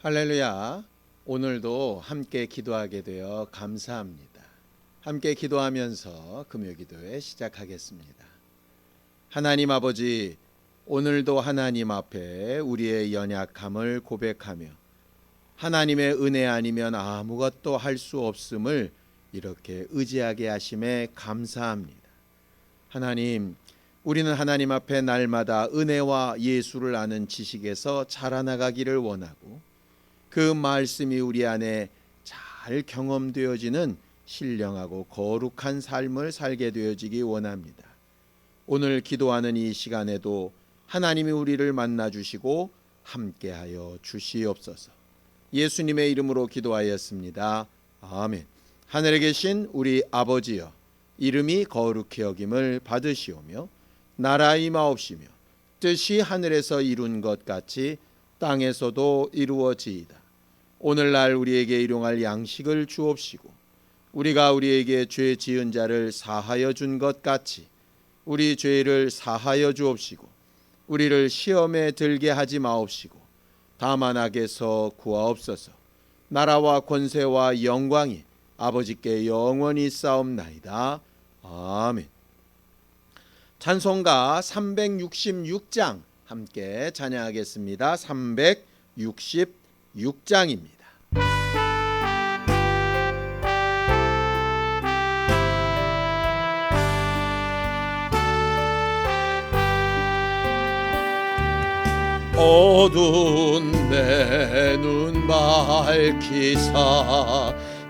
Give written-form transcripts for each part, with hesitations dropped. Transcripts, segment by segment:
할렐루야. 오늘도 함께 기도하게 되어 감사합니다. 함께 기도하면서 금요기도회 시작하겠습니다. 하나님 아버지, 오늘도 하나님 앞에 우리의 연약함을 고백하며 하나님의 은혜 아니면 아무것도 할 수 없음을 이렇게 의지하게 하심에 감사합니다. 하나님, 우리는 하나님 앞에 날마다 은혜와 예수를 아는 지식에서 자라나가기를 원하고 그 말씀이 우리 안에 잘 경험되어지는 신령하고 거룩한 삶을 살게 되어지기 원합니다. 오늘 기도하는 이 시간에도 하나님이 우리를 만나주시고 함께하여 주시옵소서. 예수님의 이름으로 기도하였습니다. 아멘. 하늘에 계신 우리 아버지여, 이름이 거룩히 여김을 받으시오며 나라 임하옵시며 뜻이 하늘에서 이룬 것 같이 땅에서도 이루어지이다. 오늘날 우리에게 일용할 양식을 주옵시고 우리가 우리에게 죄 지은 자를 사하여 준 것 같이 우리 죄를 사하여 주옵시고 우리를 시험에 들게 하지 마옵시고 다만 악에서 구하옵소서. 나라와 권세와 영광이 아버지께 영원히 쌓옵나이다. 아멘. 찬송가 366장 함께 찬양하겠습니다. 366장입니다. 어두운 내 눈 밝히사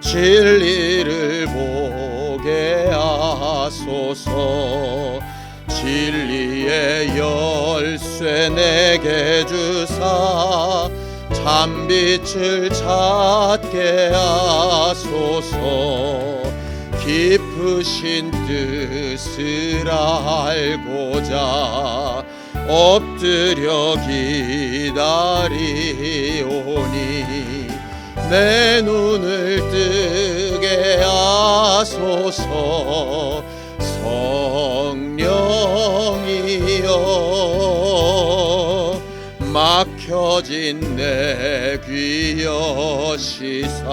진리를 보게 하소서. 진리의 열쇠 내게 주사 참빛을 찾게 하소서. 깊으신 뜻을 알고자 엎드려 기다리오니 내 눈을 뜨게 하소서. 성령이여 막혀진 내 귀 여시사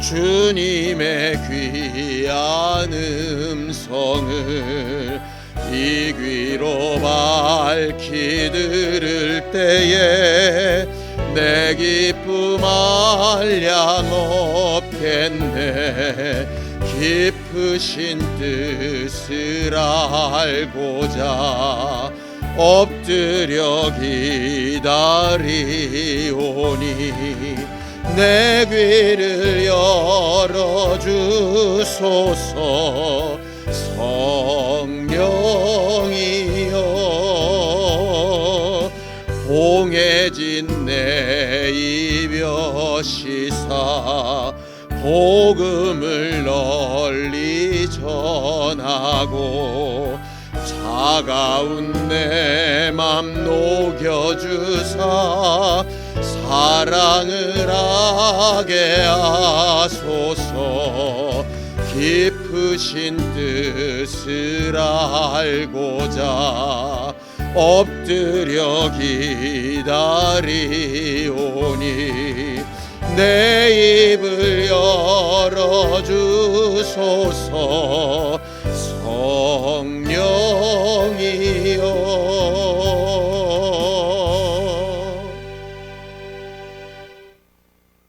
주님의 귀한 음성을 이 귀로 밝히 들을 때에 내 기쁨 한량 없겠네. 깊으신 뜻을 알고자 엎드려 기다리오니 내 귀를 열어주소서. 성령이여 봉해진 내 입 여시사 복음을 널리 전하고 차가운 내 맘 녹여주사 사랑을 하게 하소서. 깊으신 뜻을 알고자 엎드려 기다리오니 내 입을 열어주소서. 성령이여.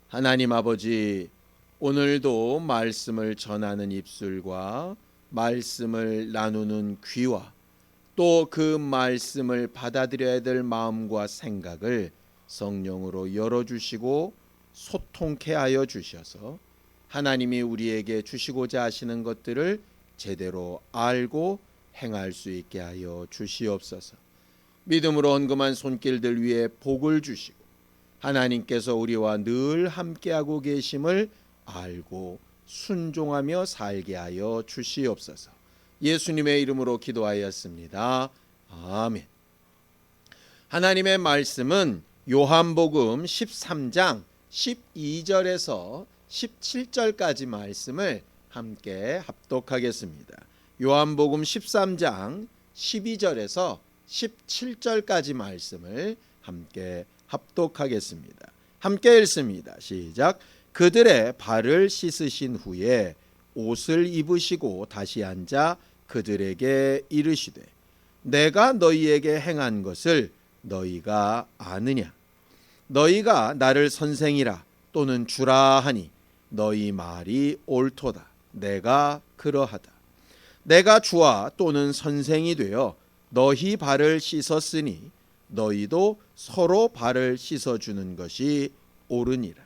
하나님 아버지, 오늘도 말씀을 전하는 입술과 말씀을 나누는 귀와 또 그 말씀을 받아들여야 될 마음과 생각을 성령으로 열어주시고 소통케 하여 주셔서 하나님이 우리에게 주시고자 하시는 것들을 제대로 알고 행할 수 있게 하여 주시옵소서. 믿음으로 헌금한 손길들 위에 복을 주시고 하나님께서 우리와 늘 함께하고 계심을 알고 순종하며 살게 하여 주시옵소서. 예수님의 이름으로 기도하였습니다. 아멘. 하나님의 말씀은 요한복음 13장 12절에서 17절까지 말씀을 함께 합독하겠습니다. 요한복음 13장 12절에서 17절까지 말씀을 함께 합독하겠습니다. 함께 읽습니다. 시작. 그들의 발을 씻으신 후에 옷을 입으시고 다시 앉아 그들에게 이르시되 내가 너희에게 행한 것을 너희가 아느냐? 너희가 나를 선생이라 또는 주라 하니 너희 말이 옳도다. 내가 그러하다. 내가 주와 또는 선생이 되어 너희 발을 씻었으니 너희도 서로 발을 씻어주는 것이 옳으니라.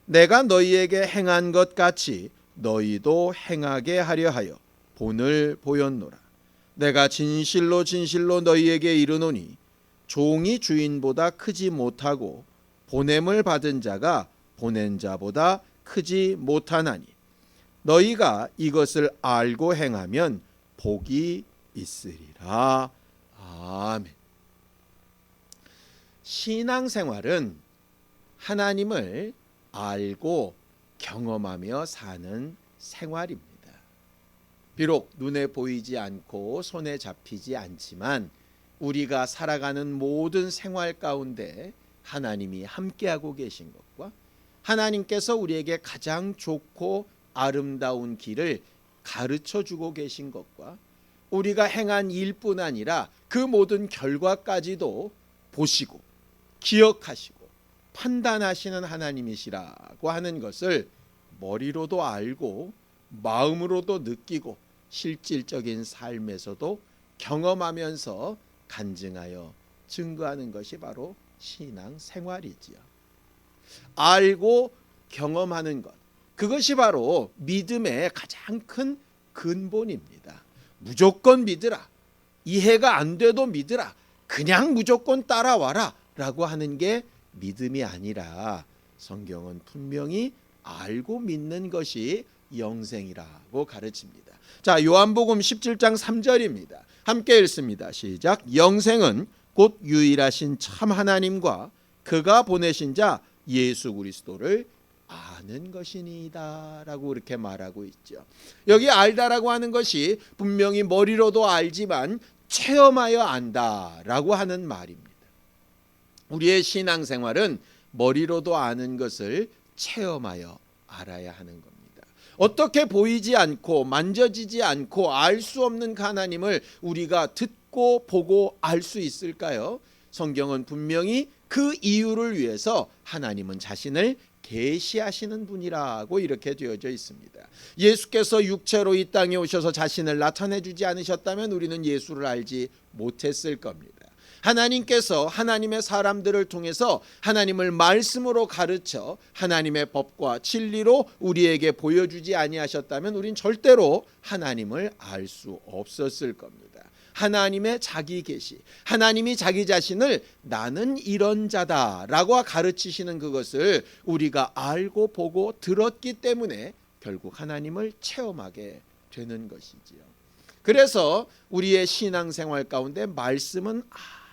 내가 너희에게 행한 것 같이 너희도 행하게 하려 하여 본을 보였노라. 내가 진실로 진실로 너희에게 이르노니 종이 주인보다 크지 못하고 보냄을 받은 자가 보낸 자보다 크지 못하나니 너희가 이것을 알고 행하면 복이 있으리라. 아멘. 신앙생활은 하나님을 알고 경험하며 사는 생활입니다. 비록 눈에 보이지 않고 손에 잡히지 않지만 우리가 살아가는 모든 생활 가운데 하나님이 함께하고 계신 것과 하나님께서 우리에게 가장 좋고 아름다운 길을 가르쳐주고 계신 것과 우리가 행한 일뿐 아니라 그 모든 결과까지도 보시고 기억하시고 판단하시는 하나님이시라고 하는 것을 머리로도 알고 마음으로도 느끼고 실질적인 삶에서도 경험하면서 간증하여 증거하는 것이 바로 신앙생활이지요. 알고 경험하는 것, 그것이 바로 믿음의 가장 큰 근본입니다. 무조건 믿으라, 이해가 안 돼도 믿으라, 그냥 무조건 따라와라 라고 하는 게 믿음이 아니라 성경은 분명히 알고 믿는 것이 영생이라고 가르칩니다. 자, 요한복음 17장 3절입니다. 함께 읽습니다. 시작. 영생은 곧 유일하신 참 하나님과 그가 보내신 자 예수 그리스도를 아는 것이니이다 라고 이렇게 말하고 있죠. 여기 알다라고 하는 것이 분명히 머리로도 알지만 체험하여 안다라고 하는 말입니다. 우리의 신앙생활은 머리로도 아는 것을 체험하여 알아야 하는 겁니다. 어떻게 보이지 않고 만져지지 않고 알 수 없는 하나님을 우리가 듣고 보고 알 수 있을까요? 성경은 분명히 그 이유를 위해서 하나님은 자신을 계시하시는 분이라고 이렇게 되어져 있습니다. 예수께서 육체로 이 땅에 오셔서 자신을 나타내 주지 않으셨다면 우리는 예수를 알지 못했을 겁니다. 하나님께서 하나님의 사람들을 통해서 하나님을 말씀으로 가르쳐 하나님의 법과 진리로 우리에게 보여주지 아니하셨다면 우린 절대로 하나님을 알 수 없었을 겁니다. 하나님의 자기 계시, 하나님이 자기 자신을 나는 이런 자다라고 가르치시는 그것을 우리가 알고 보고 들었기 때문에 결국 하나님을 체험하게 되는 것이지요. 그래서 우리의 신앙생활 가운데 말씀은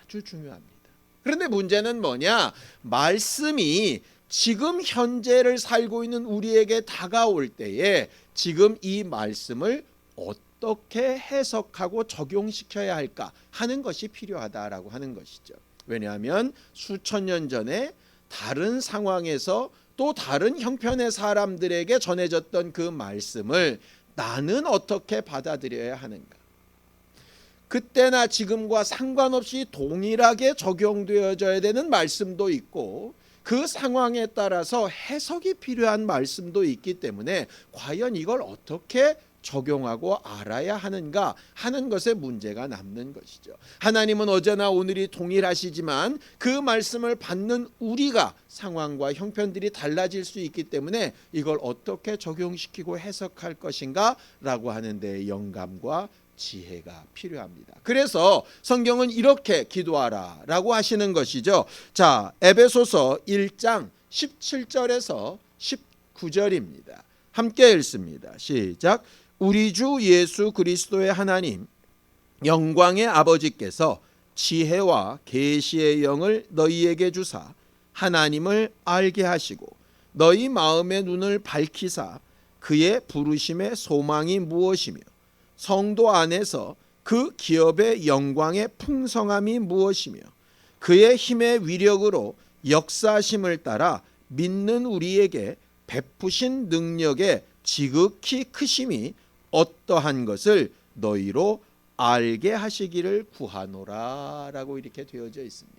아주 중요합니다. 그런데 문제는 뭐냐? 말씀이 지금 현재를 살고 있는 우리에게 다가올 때에 지금 이 말씀을 어떻게 해석하고 적용시켜야 할까 하는 것이 필요하다라고 하는 것이죠. 왜냐하면 수천 년 전에 다른 상황에서 또 다른 형편의 사람들에게 전해졌던 그 말씀을 나는 어떻게 받아들여야 하는가? 그때나 지금과 상관없이 동일하게 적용되어져야 되는 말씀도 있고 그 상황에 따라서 해석이 필요한 말씀도 있기 때문에 과연 이걸 어떻게 적용하고 알아야 하는가 하는 것에 문제가 남는 것이죠. 하나님은 어제나 오늘이 동일하시지만 그 말씀을 받는 우리가 상황과 형편들이 달라질 수 있기 때문에 이걸 어떻게 적용시키고 해석할 것인가 라고 하는 데 영감과 지혜가 필요합니다. 그래서 성경은 이렇게 기도하라 라고 하시는 것이죠. 자, 에베소서 1장 17절에서 19절입니다. 함께 읽습니다. 시작. 우리 주 예수 그리스도의 하나님 영광의 아버지께서 지혜와 계시의 영을 너희에게 주사 하나님을 알게 하시고 너희 마음의 눈을 밝히사 그의 부르심의 소망이 무엇이며 성도 안에서 그 기업의 영광의 풍성함이 무엇이며 그의 힘의 위력으로 역사심을 따라 믿는 우리에게 베푸신 능력의 지극히 크심이 어떠한 것을 너희로 알게 하시기를 구하노라 라고 이렇게 되어져 있습니다.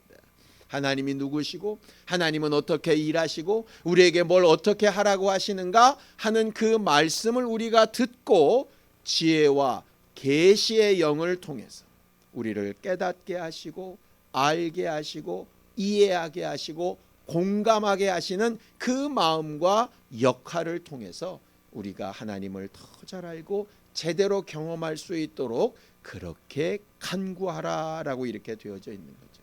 하나님이 누구시고 하나님은 어떻게 일하시고 우리에게 뭘 어떻게 하라고 하시는가 하는 그 말씀을 우리가 듣고 지혜와 계시의 영을 통해서 우리를 깨닫게 하시고 알게 하시고 이해하게 하시고 공감하게 하시는 그 마음과 역할을 통해서 우리가 하나님을 더 잘 알고 제대로 경험할 수 있도록 그렇게 간구하라라고 이렇게 되어져 있는 거죠.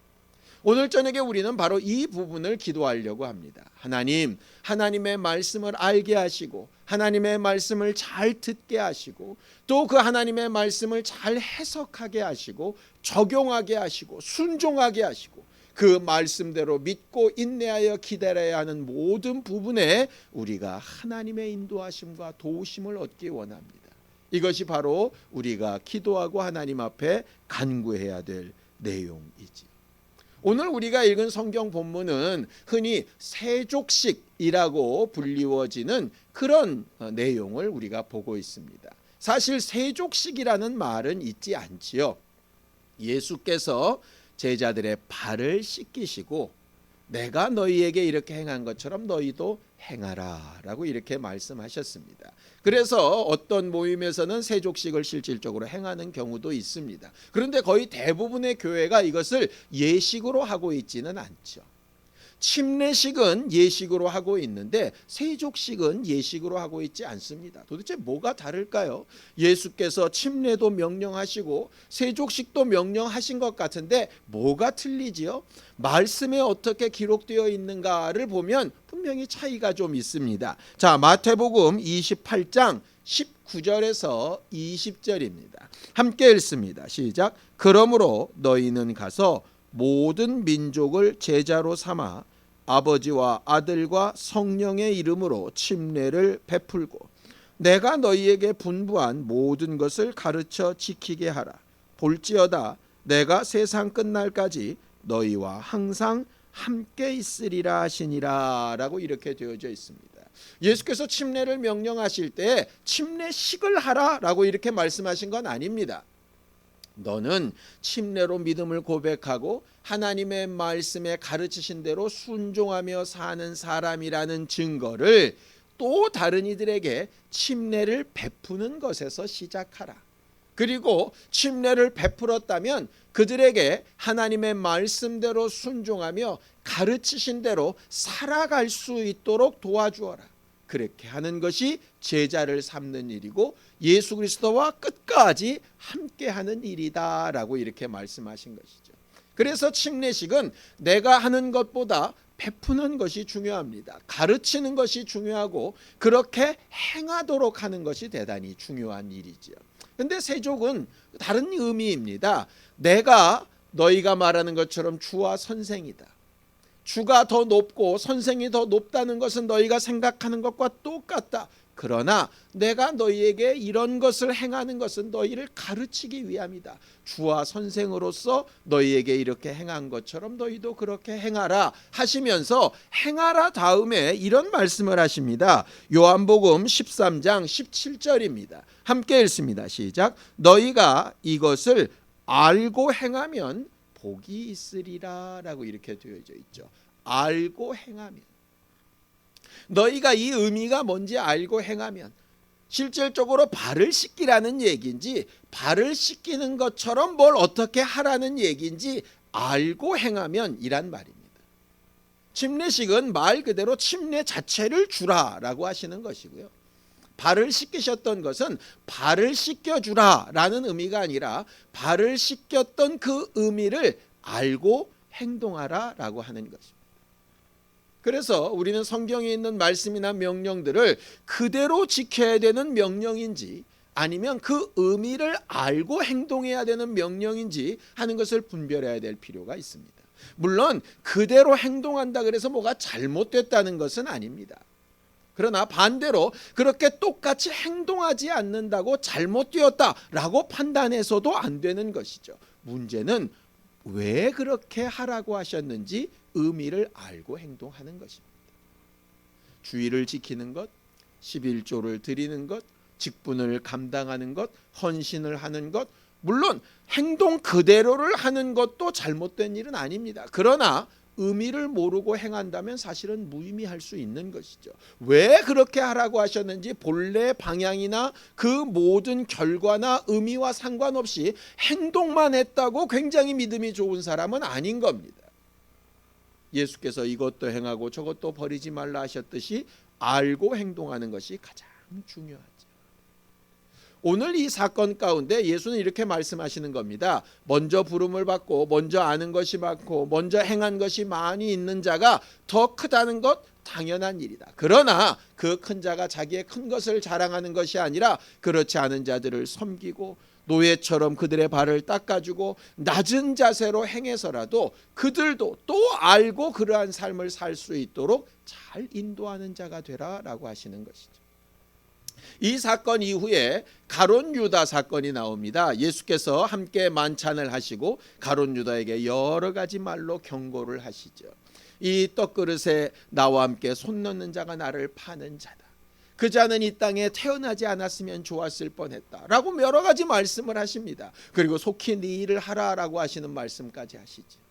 오늘 저녁에 우리는 바로 이 부분을 기도하려고 합니다. 하나님, 하나님의 말씀을 알게 하시고 하나님의 말씀을 잘 듣게 하시고 또 그 하나님의 말씀을 잘 해석하게 하시고 적용하게 하시고 순종하게 하시고 그 말씀대로 믿고 인내하여 기다려야 하는 모든 부분에 우리가 하나님의 인도하심과 도우심을 얻기 원합니다. 이것이 바로 우리가 기도하고 하나님 앞에 간구해야 될 내용이지요. 오늘 우리가 읽은 성경 본문은 흔히 세족식이라고 불리워지는 그런 내용을 우리가 보고 있습니다. 사실 세족식이라는 말은 있지 않지요. 예수께서 제자들의 발을 씻기시고 내가 너희에게 이렇게 행한 것처럼 너희도 행하라 라고 이렇게 말씀하셨습니다. 그래서 어떤 모임에서는 세족식을 실질적으로 행하는 경우도 있습니다. 그런데 거의 대부분의 교회가 이것을 예식으로 하고 있지는 않죠. 침례식은 예식으로 하고 있는데 세족식은 예식으로 하고 있지 않습니다. 도대체 뭐가 다를까요? 예수께서 침례도 명령하시고 세족식도 명령하신 것 같은데 뭐가 틀리지요? 말씀에 어떻게 기록되어 있는가를 보면 분명히 차이가 좀 있습니다. 자, 마태복음 28장 19절에서 20절입니다. 함께 읽습니다. 시작. 그러므로 너희는 가서 모든 민족을 제자로 삼아 아버지와 아들과 성령의 이름으로 침례를 베풀고 내가 너희에게 분부한 모든 것을 가르쳐 지키게 하라. 볼지어다 내가 세상 끝날까지 너희와 항상 함께 있으리라 하시니라 라고 이렇게 되어져 있습니다. 예수께서 침례를 명령하실 때 침례식을 하라 라고 이렇게 말씀하신 건 아닙니다. 너는 침례로 믿음을 고백하고 하나님의 말씀에 가르치신 대로 순종하며 사는 사람이라는 증거를 또 다른 이들에게 침례를 베푸는 것에서 시작하라. 그리고 침례를 베풀었다면 그들에게 하나님의 말씀대로 순종하며 가르치신 대로 살아갈 수 있도록 도와주어라. 그렇게 하는 것이 제자를 삼는 일이고 예수 그리스도와 끝까지 함께하는 일이다라고 이렇게 말씀하신 것이죠. 그래서 침례식은 내가 하는 것보다 베푸는 것이 중요합니다. 가르치는 것이 중요하고 그렇게 행하도록 하는 것이 대단히 중요한 일이지요. 그런데 세족은 다른 의미입니다. 내가 너희가 말하는 것처럼 주와 선생이다. 주가 더 높고 선생이 더 높다는 것은 너희가 생각하는 것과 똑같다. 그러나 내가 너희에게 이런 것을 행하는 것은 너희를 가르치기 위함이다. 주와 선생으로서 너희에게 이렇게 행한 것처럼 너희도 그렇게 행하라 하시면서 행하라 다음에 이런 말씀을 하십니다. 요한복음 13장 17절입니다. 함께 읽습니다. 시작. 너희가 이것을 알고 행하면 복이 있으리라 라고 이렇게 되어져 있죠. 알고 행하면. 너희가 이 의미가 뭔지 알고 행하면 실질적으로 발을 씻기라는 얘기인지 발을 씻기는 것처럼 뭘 어떻게 하라는 얘기인지 알고 행하면 이란 말입니다. 침례식은 말 그대로 침례 자체를 주라라고 하시는 것이고요. 발을 씻기셨던 것은 발을 씻겨주라라는 의미가 아니라 발을 씻겼던 그 의미를 알고 행동하라라고 하는 것입니다. 그래서 우리는 성경에 있는 말씀이나 명령들을 그대로 지켜야 되는 명령인지 아니면 그 의미를 알고 행동해야 되는 명령인지 하는 것을 분별해야 될 필요가 있습니다. 물론 그대로 행동한다 그래서 뭐가 잘못됐다는 것은 아닙니다. 그러나 반대로 그렇게 똑같이 행동하지 않는다고 잘못되었다라고 판단해서도 안 되는 것이죠. 문제는 왜 그렇게 하라고 하셨는지 의미를 알고 행동하는 것입니다. 주의를 지키는 것, 11조를 드리는 것, 직분을 감당하는 것, 헌신을 하는 것, 물론 행동 그대로를 하는 것도 잘못된 일은 아닙니다. 그러나 의미를 모르고 행한다면 사실은 무의미할 수 있는 것이죠. 왜 그렇게 하라고 하셨는지 본래 방향이나 그 모든 결과나 의미와 상관없이 행동만 했다고 굉장히 믿음이 좋은 사람은 아닌 겁니다. 예수께서 이것도 행하고 저것도 버리지 말라 하셨듯이 알고 행동하는 것이 가장 중요하죠. 오늘 이 사건 가운데 예수는 이렇게 말씀하시는 겁니다. 먼저 부름을 받고 먼저 아는 것이 많고 먼저 행한 것이 많이 있는 자가 더 크다는 것 당연한 일이다. 그러나 그 큰 자가 자기의 큰 것을 자랑하는 것이 아니라 그렇지 않은 자들을 섬기고 노예처럼 그들의 발을 닦아주고 낮은 자세로 행해서라도 그들도 또 알고 그러한 삶을 살 수 있도록 잘 인도하는 자가 되라라고 하시는 것이죠. 이 사건 이후에 가룟 유다 사건이 나옵니다. 예수께서 함께 만찬을 하시고 가룟 유다에게 여러 가지 말로 경고를 하시죠. 이 떡그릇에 나와 함께 손 넣는 자가 나를 파는 자다. 그 자는 이 땅에 태어나지 않았으면 좋았을 뻔했다 라고 여러 가지 말씀을 하십니다. 그리고 속히 네 일을 하라라고 하시는 말씀까지 하시죠.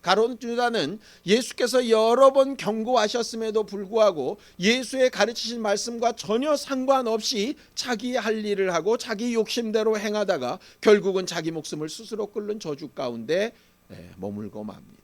가룟 유다는 예수께서 여러 번 경고하셨음에도 불구하고 예수의 가르치신 말씀과 전혀 상관없이 자기 할 일을 하고 자기 욕심대로 행하다가 결국은 자기 목숨을 스스로 끓는 저주 가운데 머물고 맙니다.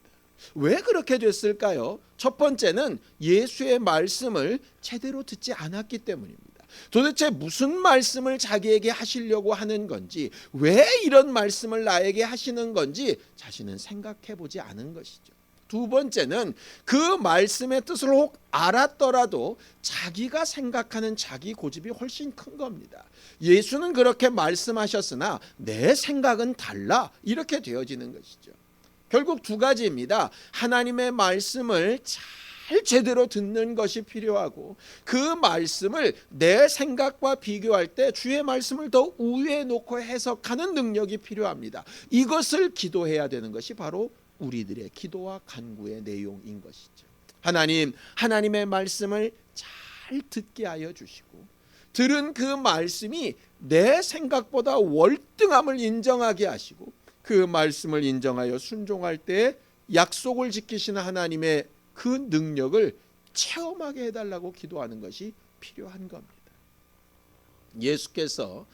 왜 그렇게 됐을까요? 첫 번째는 예수의 말씀을 제대로 듣지 않았기 때문입니다. 도대체 무슨 말씀을 자기에게 하시려고 하는 건지, 왜 이런 말씀을 나에게 하시는 건지 자신은 생각해 보지 않은 것이죠. 두 번째는 그 말씀의 뜻을 혹 알았더라도 자기가 생각하는 자기 고집이 훨씬 큰 겁니다. 예수는 그렇게 말씀하셨으나 내 생각은 달라, 이렇게 되어지는 것이죠. 결국 두 가지입니다. 하나님의 말씀을 잘 제대로 듣는 것이 필요하고 그 말씀을 내 생각과 비교할 때 주의 말씀을 더 우위에 놓고 해석하는 능력이 필요합니다. 이것을 기도해야 되는 것이 바로 우리들의 기도와 간구의 내용인 것이죠. 하나님의 말씀을 잘 듣게 하여 주시고 들은 그 말씀이 내 생각보다 월등함을 인정하게 하시고 그 말씀을 인정하여 순종할 때 약속을 지키시는 하나님의 그 능력을 체험하게 해달라고 기도하는 것이 필요한 겁니다. 예수께서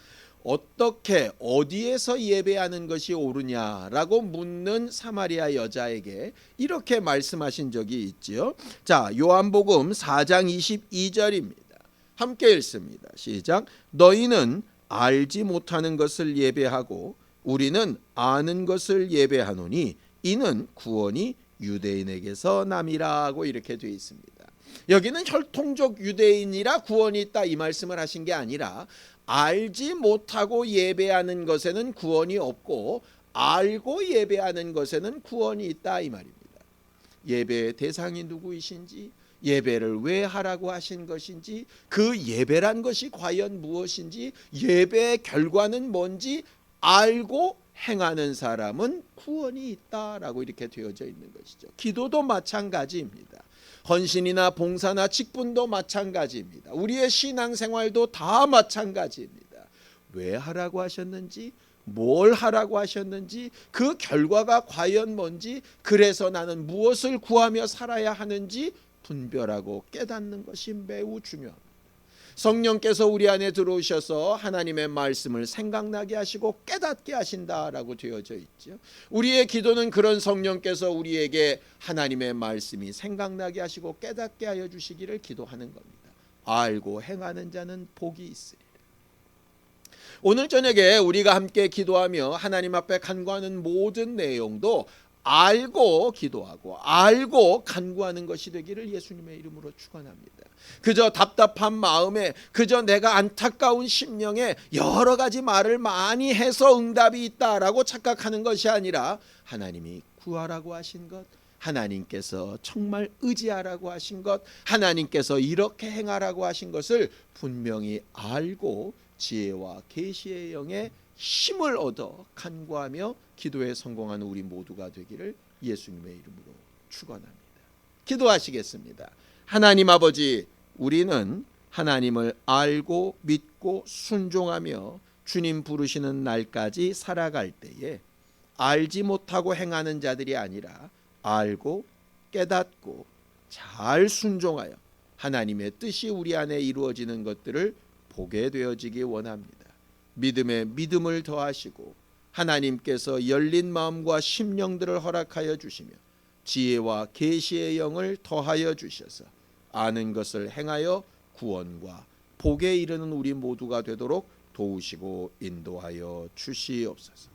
어떻게 어디에서 예배하는 것이 옳으냐라고 묻는 사마리아 여자에게 이렇게 말씀하신 적이 있지요. 자, 요한복음 4장 22절입니다. 함께 읽습니다. 시작. 너희는 알지 못하는 것을 예배하고 우리는 아는 것을 예배하노니 이는 구원이 유대인에게서 남이라고 이렇게 되어 있습니다. 여기는 혈통적 유대인이라 구원이 있다 이 말씀을 하신 게 아니라 알지 못하고 예배하는 것에는 구원이 없고 알고 예배하는 것에는 구원이 있다 이 말입니다. 예배의 대상이 누구이신지, 예배를 왜 하라고 하신 것인지, 그 예배란 것이 과연 무엇인지, 예배의 결과는 뭔지 알고 행하는 사람은 구원이 있다라고 이렇게 되어져 있는 것이죠. 기도도 마찬가지입니다. 헌신이나 봉사나 직분도 마찬가지입니다. 우리의 신앙생활도 다 마찬가지입니다. 왜 하라고 하셨는지, 뭘 하라고 하셨는지, 그 결과가 과연 뭔지, 그래서 나는 무엇을 구하며 살아야 하는지 분별하고 깨닫는 것이 매우 중요합니다. 성령께서 우리 안에 들어오셔서 하나님의 말씀을 생각나게 하시고 깨닫게 하신다라고 되어져 있죠. 우리의 기도는 그런 성령께서 우리에게 하나님의 말씀이 생각나게 하시고 깨닫게 하여 주시기를 기도하는 겁니다. 알고 행하는 자는 복이 있으리라. 오늘 저녁에 우리가 함께 기도하며 하나님 앞에 간구하는 모든 내용도 알고 기도하고 알고 간구하는 것이 되기를 예수님의 이름으로 축원합니다. 그저 답답한 마음에, 그저 내가 안타까운 심령에 여러 가지 말을 많이 해서 응답이 있다라고 착각하는 것이 아니라 하나님이 구하라고 하신 것, 하나님께서 정말 의지하라고 하신 것, 하나님께서 이렇게 행하라고 하신 것을 분명히 알고 지혜와 계시의 영에 힘을 얻어 간구하며 기도에 성공하는 우리 모두가 되기를 예수님의 이름으로 축원합니다. 기도하시겠습니다. 하나님 아버지, 우리는 하나님을 알고 믿고 순종하며 주님 부르시는 날까지 살아갈 때에 알지 못하고 행하는 자들이 아니라 알고 깨닫고 잘 순종하여 하나님의 뜻이 우리 안에 이루어지는 것들을 보게 되어지기 원합니다. 믿음에 믿음을 더하시고 하나님께서 열린 마음과 심령들을 허락하여 주시며 지혜와 계시의 영을 더하여 주셔서 아는 것을 행하여 구원과 복에 이르는 우리 모두가 되도록 도우시고 인도하여 주시옵소서.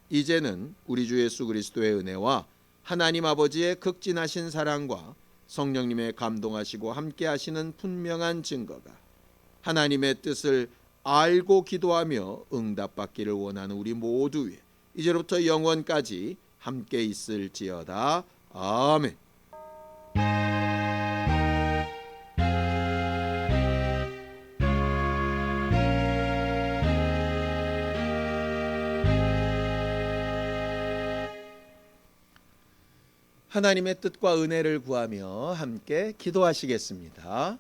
이제는 우리 주 예수 그리스도의 은혜와 하나님 아버지의 극진하신 사랑과 성령님의 감동하시고 함께 하시는 분명한 증거가 하나님의 뜻을 알고 기도하며 응답받기를 원하는 우리 모두 위에 이제부터 영원까지 함께 있을지어다. 아멘. 하나님의 뜻과 은혜를 구하며 함께 기도하시겠습니다.